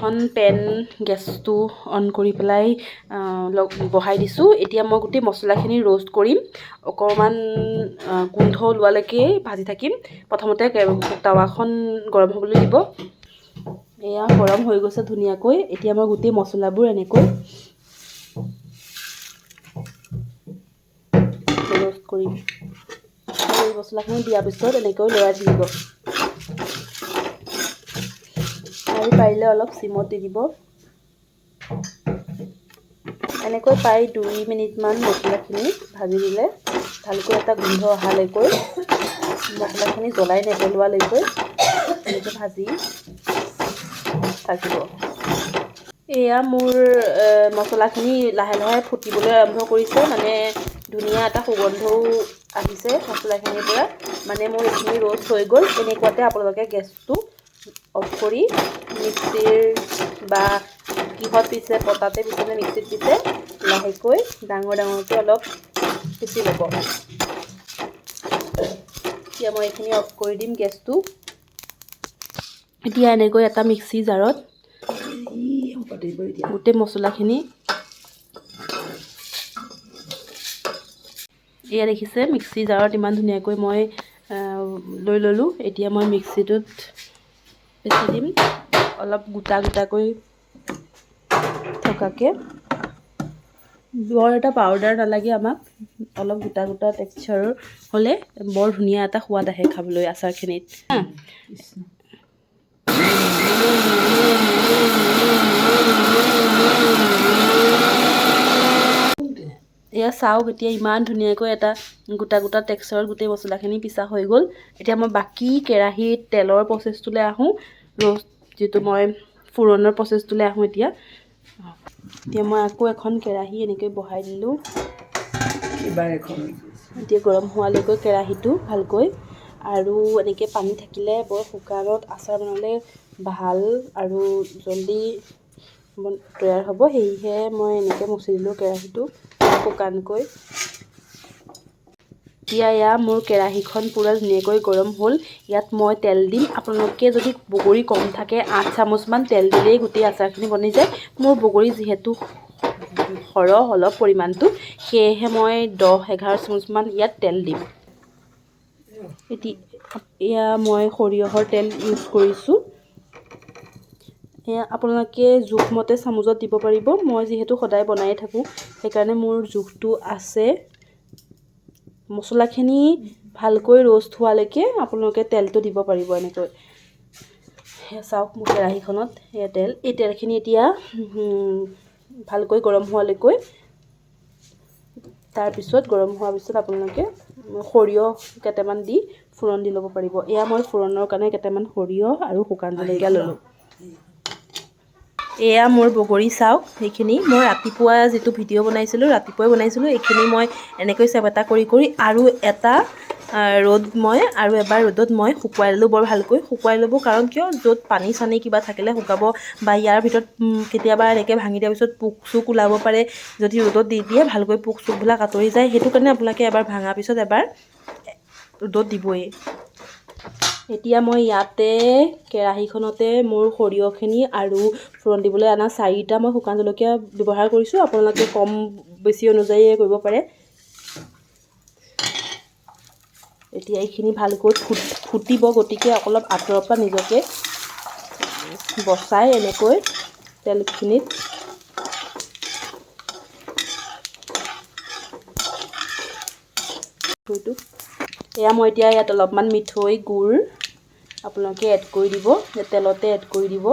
এখন পেন গেছটো অন কৰি পেলাই বহাই দিছোঁ। এতিয়া মই গোটেই মছলাখিনি ৰোষ্ট কৰিম। অকণমান গোন্ধ ওলোৱালৈকে ভাজি থাকিম। প্ৰথমতে টাৱাখন গৰম হ'বলৈ দিব। এয়া গৰম হৈ গৈছে ধুনীয়াকৈ। এতিয়া মই গোটেই মছলাবোৰ এনেকৈ ৰোষ্ট কৰিম। এই মছলাখিনি দিয়াৰ পিছত এনেকৈ লৰাই থাকিব আৰু পাৰিলে অলপ চিমত দি দিব। এনেকৈ প্ৰায় 2 মিনিটমান মছলাখিনি ভাজি দিলে ভালকৈ এটা গোন্ধ অহালৈকৈ মছলাখিনি জ্বলাই নেপেলোৱালৈকৈ এনেকৈ ভাজি থাকিব। এয়া মোৰ মছলাখিনি লাহে লাহে ফুটিবলৈ আৰম্ভ কৰিছে। মানে ধুনীয়া এটা সুগন্ধও আহিছে মছলাখিনিৰ পৰা। মানে মোৰ এইখিনি ৰোষ্ট হৈ গ'ল। এনেকুৱাতে আপোনালোকে গেছটো অফ কৰি মিক্সিৰ বা কিহত পিছে, পটাতে পিছে নে মিক্সিত পিছে, লাহেকৈ ডাঙৰকৈ অলপ পিচি ল'ব। এতিয়া মই এইখিনি অফ কৰি দিম গেছটো। এতিয়া এনেকৈ এটা মিক্সি জাৰত গোটেই মছলাখিনি, এয়া দেখিছে মিক্সি জাৰত ইমান ধুনীয়াকৈ মই লৈ ল'লোঁ। এতিয়া মই মিক্সিটোত পিচি দিম অলপ গোটা গোটাকৈ থকাকৈ। বৰ এটা পাউডাৰ নালাগে আমাক, অলপ গোটা গোটা টেক্সচাৰৰ হ'লে বৰ ধুনীয়া এটা সোৱাদ আহে খাবলৈ আচাৰখিনিত। এয়া চাওক, এতিয়া ইমান ধুনীয়াকৈ এটা গোটা গোটা টেক্সচাৰত গোটেই মছলাখিনি পিছা হৈ গ'ল। এতিয়া মই বাকী কেৰাহীত তেলৰ প্ৰচেছটোলৈ আহোঁ। যিটো মই ফুৰণৰ প্ৰচেছটোলৈ আহোঁ। এতিয়া মই আকৌ এখন কেৰাহী এনেকৈ বহাই দিলোঁ। এতিয়া গৰম হোৱালৈকৈ কেৰাহীটো ভালকৈ, আৰু এনেকৈ পানী থাকিলে বৰ শুকানত আচাৰ বনালে ভাল আৰু জলদি তৈয়াৰ হ'ব। সেয়েহে মই এনেকৈ মুচি দিলোঁ কেৰাহীটো শুকানকৈ। এতিয়া এয়া মোৰ কেৰাহীখন পূৰা ধুনীয়াকৈ গৰম হ'ল। ইয়াত মই তেল দিম। আপোনালোকে যদি বগৰী কম থাকে 8 চামুচমান তেল দিলেই গোটেই আচাৰখিনি বনি যায়। মোৰ বগৰী যিহেতু সৰহ অলপ পৰিমাণটো, সেয়েহে মই 10-11 চামুচমান ইয়াত তেল দিম। এয়া মই সৰিয়হৰ তেল ইউজ কৰিছোঁ। এয়া আপোনালোকে জোখমতে চামুচত দিব পাৰিব। মই যিহেতু সদায় বনায়ে থাকোঁ, সেইকাৰণে মোৰ জোখটো আছে। মছলাখিনি ভালকৈ ৰোষ্ট হোৱালৈকে আপোনালোকে তেলটো দিব পাৰিব এনেকৈ। সেয়া চাওক মোৰ কেৰাহীখনত সেয়া তেল। এই তেলখিনি এতিয়া ভালকৈ গৰম হোৱালৈকৈ, তাৰপিছত গৰম হোৱাৰ পিছত আপোনালোকে সৰিয়হ কেইটামান দি ফোৰণ দি ল'ব পাৰিব। এয়া মই ফোৰণৰ কাৰণে কেইটামান সৰিয়হ আৰু শুকান জলকীয়া ল'লোঁ। এয়া মোৰ বগৰী চাওক, সেইখিনি মই ৰাতিপুৱা যিটো ভিডিঅ' বনাইছিলোঁ, ৰাতিপুৱাই বনাইছিলোঁ। এইখিনি মই এনেকৈ চেপেটা কৰি আৰু এটা আৰু এবাৰ ৰ'দত মই শুকুৱাই ল'লোঁ। বৰ ভালকৈ শুকুৱাই ল'ব, কাৰণ কিয়, য'ত পানী চানী কিবা থাকিলে শুকাব, বা ইয়াৰ ভিতৰত কেতিয়াবা এনেকৈ ভাঙি দিয়াৰ পিছত পোক চোক ওলাব পাৰে। যদি ৰ'দত দি দিয়ে ভালকৈ পোক চোকবিলাক আঁতৰি যায়। সেইটো কাৰণে আপোনালোকে এবাৰ ভাঙাৰ পিছত এবাৰ ৰ'দত দিবই। এতিয়া মই ইয়াতে কেৰাহীখনতে মোৰ সৰিয়হখিনি আৰু ফোৰণ দিবলৈ অনা 4টা মই শুকান জলকীয়া ব্যৱহাৰ কৰিছোঁ। আপোনালোকে কম বেছি অনুযায়ী কৰিব পাৰে। এতিয়া এইখিনি ভালকৈ ফুটিব, গতিকে অলপ আঁতৰৰ পৰা নিজকে বচাই এনেকৈ তেলখিনিত এয়া মই এতিয়া ইয়াত অলপমান মিঠৈ গুড় আপোনালোকে এড কৰি দিব, তেলতে এড কৰি দিব।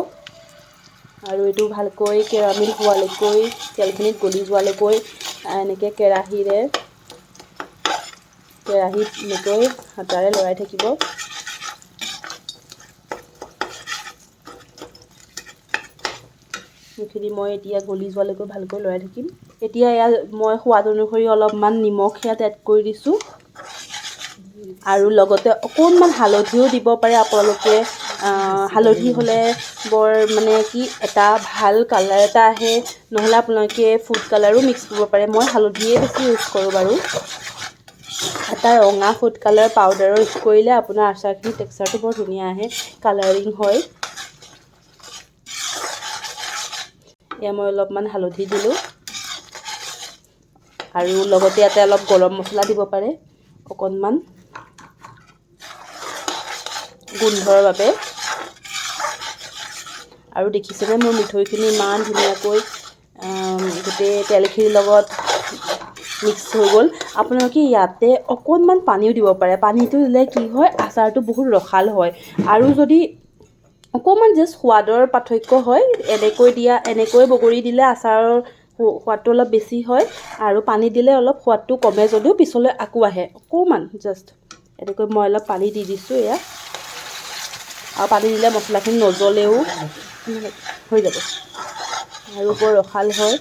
আৰু এইটো ভালকৈ কেৰামিল হোৱালৈকৈ, তেলখিনিত গলি যোৱালৈকৈ এনেকৈ কেৰাহীত এনেকৈ হাতাৰে লৰাই থাকিব। সেইখিনি মই এতিয়া গলি যোৱালৈকৈ ভালকৈ লৰাই থাকিম। এতিয়া এয়া মই সোৱাদ অনুসৰি অলপমান নিমখ ইয়াত এড কৰি দিছোঁ, আৰু লগতে অকণমান হালধিও দিব পাৰে আপোনালোকে। হালধি হ'লে বৰ মানে কি এটা ভাল কালাৰ এটা আহে, নহ'লে আপোনালোকে ফুড কালাৰো মিক্স কৰিব পাৰে। মই হালধিয়ে বেছি ইউজ কৰোঁ বাৰু। এটা ৰঙা ফুড কালাৰ পাউডাৰৰ ইউজ কৰিলে আপোনাৰ আচাৰখিনি টেক্সচাৰটো বৰ ধুনীয়া আহে, কালাৰিং হয়। এয়া মই অলপমান হালধি দিলোঁ আৰু লগতে ইয়াতে অলপ গৰম মছলা দিব পাৰে অকণমান গোন্ধৰ বাবে। আৰু দেখিছেনে মোৰ মিঠৈখিনি ইমান ধুনীয়াকৈ গোটেই তেলখিনিৰ লগত মিক্স হৈ গ'ল। আপোনালোকে ইয়াতে অকণমান পানীও দিব পাৰে। পানীটো দিলে কি হয় আচাৰটো বহুত ৰসাল হয় আৰু যদি অকণমান জাষ্ট সোৱাদৰ পাৰ্থক্য হয় এনেকৈ বগৰী দিলে আচাৰৰ সোৱাদটো অলপ বেছি হয় আৰু পানী দিলে অলপ সোৱাদটো কমে যদিও পিছলৈ আকৌ আহে অকণমান জাষ্ট এনেকৈ মই অলপ পানী দি দিছোঁ এয়া। আৰু পানী দিলে মছলাখিনি নজ্বলেও হৈ যাব আৰু বৰ ৰসাল হয়।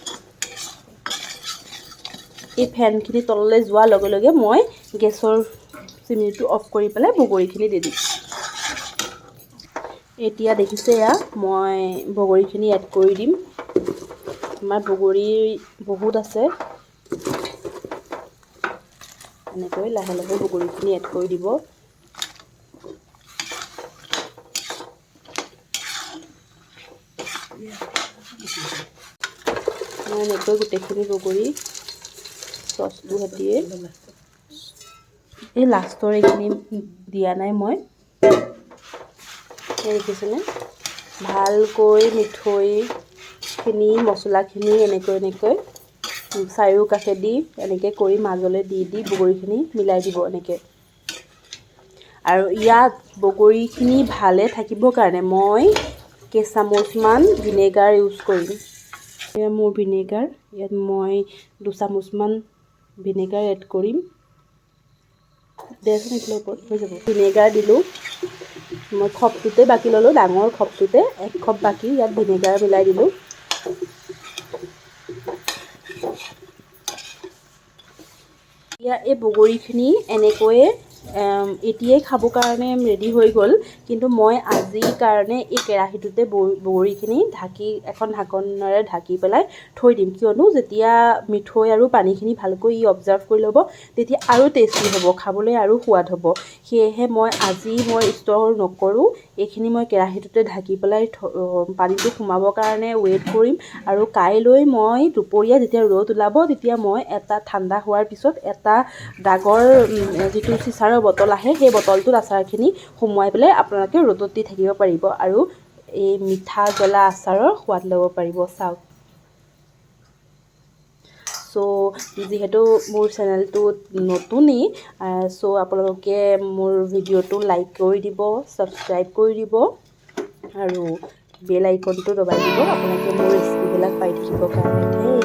এই ফেনখিনি তললৈ যোৱাৰ লগে লগে মই গেছৰ চিমনিটো অফ কৰি পেলাই বগৰীখিনি দি দিম। এতিয়া দেখিছে এয়া মই বগৰীখিনি এড কৰি দিম। আমাৰ বগৰী বহুত আছে। এনেকৈ লাহে লাহে বগৰীখিনি এড কৰি দিব। মই এনেকৈ গোটেইখিনি বগৰী চচটো সৈতে এই লাষ্টৰ এইখিনি দিয়া নাই মই। দেখিছেনে ভালকৈ মিঠৈখিনি মছলাখিনি এনেকৈ চাৰিওকাষেদি এনেকৈ কৰি মাজলৈ দি বগৰীখিনি মিলাই দিব এনেকৈ। আৰু ইয়াত বগৰীখিনি ভালে থাকিবৰ কাৰণে মই কেইচামুচমান ভিনেগাৰ ইউজ কৰিম। এয়া মোৰ ভিনেগাৰ, ইয়াত মই 2 চামুচমান ভিনেগাৰ এড কৰিম। দেচোন এইফালৰ ওপৰত হৈ যাব। ভিনেগাৰ দিলোঁ মই খপটোতে বাকি ল'লোঁ, ডাঙৰ খপটোতে 1 খপ বাকি ইয়াত ভিনেগাৰ মিলাই দিলোঁ। এতিয়া এই বগৰীখিনি এনেকৈয়ে এতিয়াই খাবৰ কাৰণে ৰেডি হৈ গ'ল। কিন্তু মই আজিৰ কাৰণে এই কেৰাহীটোতে বগৰীখিনি এখন ঢাকনেৰে ঢাকি পেলাই থৈ দিম। কিয়নো যেতিয়া মিঠৈ আৰু পানীখিনি ভালকৈ অবজাৰ্ভ কৰি ল'ব তেতিয়া আৰু টেষ্টি হ'ব, খাবলৈ আৰু সোৱাদ হ'ব। সেয়েহে আজি মই ষ্ট'ৰ নকৰোঁ, এইখিনি মই কেৰাহীটোতে ঢাকি পেলাই পানীটো সোমাবৰ কাৰণে ৱেইট কৰিম। আৰু কাইলৈ মই দুপৰীয়া যেতিয়া ৰ'দ ওলাব তেতিয়া মই এটা ঠাণ্ডা হোৱাৰ পিছত এটা ডাঙৰ যিটো চিচাৰৰ বটল আহে সেই বটলটোত আচাৰখিনি সুমুৱাই পেলাই আপোনালোকে ৰ'দত দি থাকিব পাৰিব আৰু এই মিঠা জ্বলা আচাৰৰ সোৱাদ ল'ব পাৰিব। চাওক। যিহেতু মোৰ চেনেলটোত নতুনেই আপোনালোকে মোৰ ভিডিঅ'টো লাইক কৰি দিব, ছাবস্ক্ৰাইব কৰি দিব আৰু বেল আইকনটো দবাই দিব আপোনালোকে মোৰ ৰেচিপিবিলাক পাই থাকিবৰ কাৰণে।